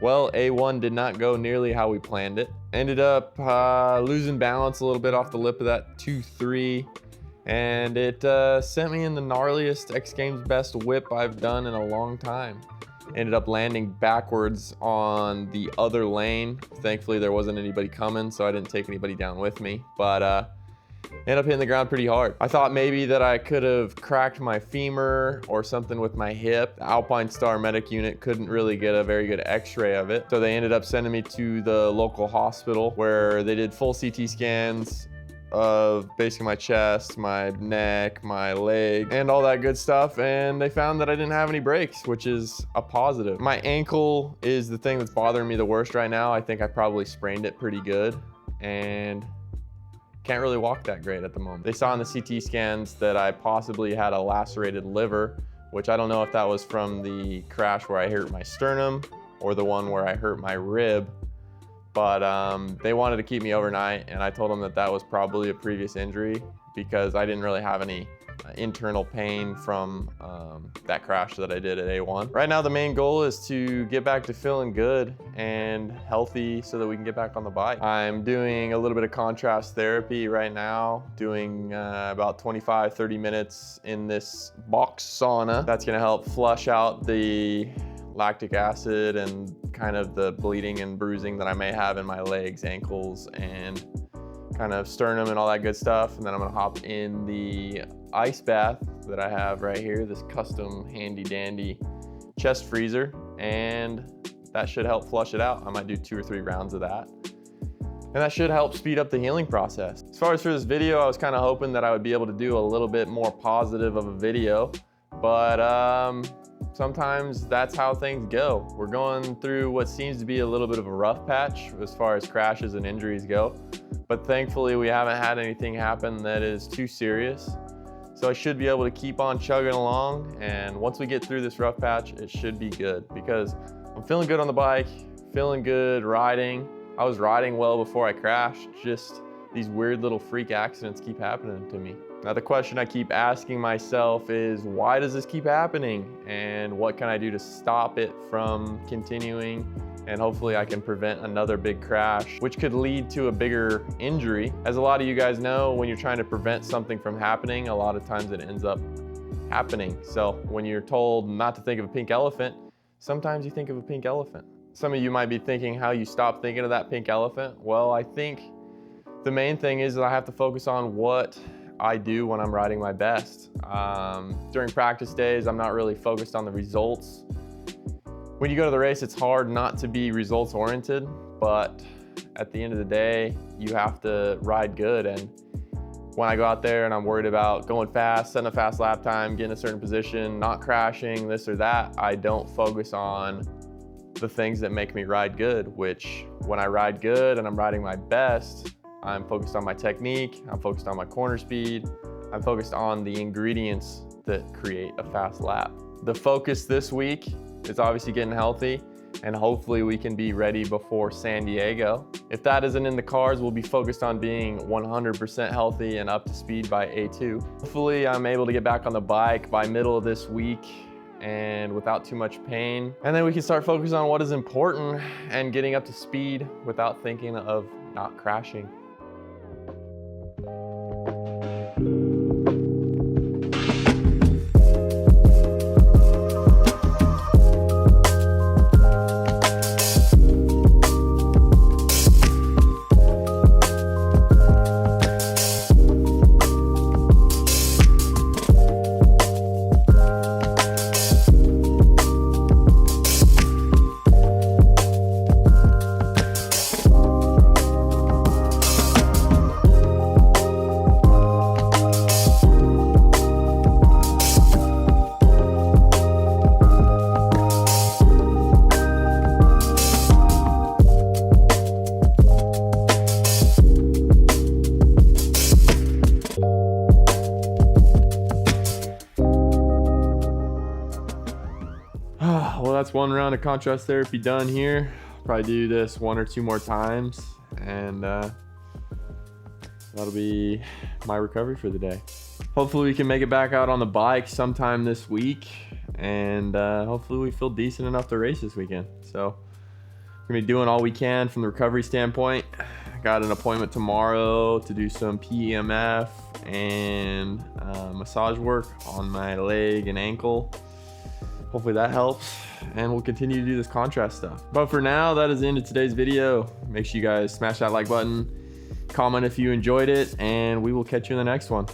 Well, A1 did not go nearly how we planned it. Ended up losing balance a little bit off the lip of that 2-3, and it sent me in the gnarliest X Games best whip I've done in a long time. Ended up landing backwards on the other lane. Thankfully, there wasn't anybody coming, so I didn't take anybody down with me, but ended up hitting the ground pretty hard. I thought maybe that I could have cracked my femur or something with my hip. The Alpine Star medic unit couldn't really get a very good x-ray of it. So they ended up sending me to the local hospital where they did full CT scans of basically my chest, my neck, my leg, and all that good stuff. And they found that I didn't have any breaks, which is a positive. My ankle is the thing that's bothering me the worst right now. I think I probably sprained it pretty good and can't really walk that great at the moment. They saw in the CT scans that I possibly had a lacerated liver, which I don't know if that was from the crash where I hurt my sternum or the one where I hurt my rib, but they wanted to keep me overnight, and I told them that that was probably a previous injury because I didn't really have any internal pain from that crash that I did at A1. Right now, the main goal is to get back to feeling good and healthy so that we can get back on the bike. I'm doing a little bit of contrast therapy right now, doing about 25-30 minutes in this box sauna. That's gonna help flush out the lactic acid and kind of the bleeding and bruising that I may have in my legs, ankles, and kind of sternum and all that good stuff. And then I'm gonna hop in the ice bath that I have right here, this custom handy dandy chest freezer, and that should help flush it out. I might do 2 or 3 rounds of that, and that should help speed up the healing process. As far as for this video, I was kind of hoping that I would be able to do a little bit more positive of a video, but sometimes that's how things go. We're going through what seems to be a little bit of a rough patch as far as crashes and injuries go, but thankfully we haven't had anything happen that is too serious. So I should be able to keep on chugging along, and once we get through this rough patch, it should be good because I'm feeling good on the bike, feeling good riding. I was riding well before I crashed, just these weird little freak accidents keep happening to me. Now the question I keep asking myself is, why does this keep happening? And what can I do to stop it from continuing? And hopefully I can prevent another big crash, which could lead to a bigger injury. As a lot of you guys know, when you're trying to prevent something from happening, a lot of times it ends up happening. So when you're told not to think of a pink elephant, sometimes you think of a pink elephant. Some of you might be thinking how you stop thinking of that pink elephant. Well, I think the main thing is that I have to focus on what I do when I'm riding my best. During practice days, I'm not really focused on the results. When you go to the race, it's hard not to be results oriented, but at the end of the day, you have to ride good. And when I go out there and I'm worried about going fast, setting a fast lap time, getting a certain position, not crashing, this or that, I don't focus on the things that make me ride good, which when I ride good and I'm riding my best, I'm focused on my technique, I'm focused on my corner speed, I'm focused on the ingredients that create a fast lap. The focus this week is obviously getting healthy, and hopefully we can be ready before San Diego. If that isn't in the cards, we'll be focused on being 100% healthy and up to speed by A2. Hopefully I'm able to get back on the bike by middle of this week and without too much pain. And then we can start focusing on what is important and getting up to speed without thinking of not crashing. Well, that's one round of contrast therapy done here. Probably do this 1 or 2 more times, and that'll be my recovery for the day. Hopefully we can make it back out on the bike sometime this week, and hopefully we feel decent enough to race this weekend. So gonna be doing all we can from the recovery standpoint. Got an appointment tomorrow to do some PEMF and massage work on my leg and ankle. Hopefully that helps, and we'll continue to do this contrast stuff. But for now, that is the end of today's video. Make sure you guys smash that like button, comment if you enjoyed it, and we will catch you in the next one.